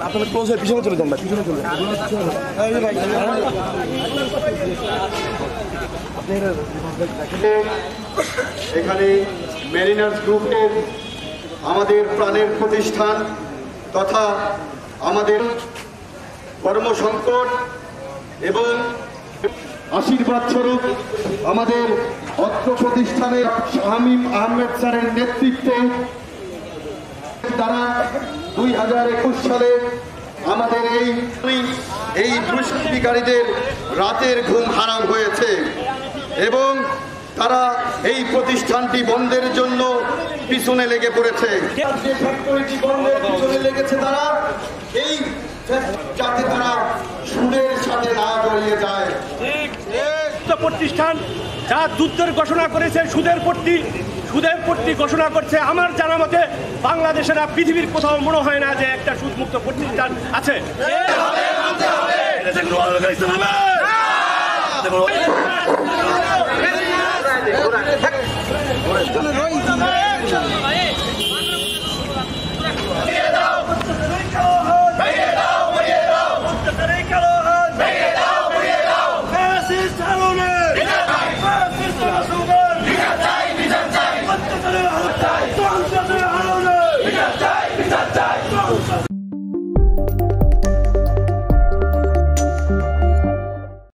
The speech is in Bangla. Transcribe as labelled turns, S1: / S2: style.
S1: আপনাদের ক্লোজ হয়ে পিছনে চলে যান ভাই, পিছনে চলে যান।
S2: এখানে মেরিনার্স গ্রুপের আমাদের প্রাণের প্রতিষ্ঠান তথা আমাদের কর্মসংকট এবং আশীর্বাদ স্বরূপ আমাদের অত্র প্রতিষ্ঠানের শামীম আহমেদ স্যারের নেতৃত্বে দ্বারা 2021 সালে আমাদের এই দুষ্কৃতিকারীদের রাতের ঘুম হারাম হয়েছে এবং তারা এই প্রতিষ্ঠানটি বন্ধের জন্য পিছনে লেগে পড়েছে। যে ফ্যাক্টরিটি বন্ধের পিছনে লেগেছে তারা এই যাতে তারা সুদের সাথে না জড়িয়ে যায়।
S3: প্রতিষ্ঠান যা যুদ্ধের ঘোষণা করেছে, সুদের পট্টি ঘোষণা করছে। আমার জানা মতে বাংলাদেশের পৃথিবীর কোথাও মনে হয় না যে একটা সুদমুক্ত প্রতিষ্ঠান আছে।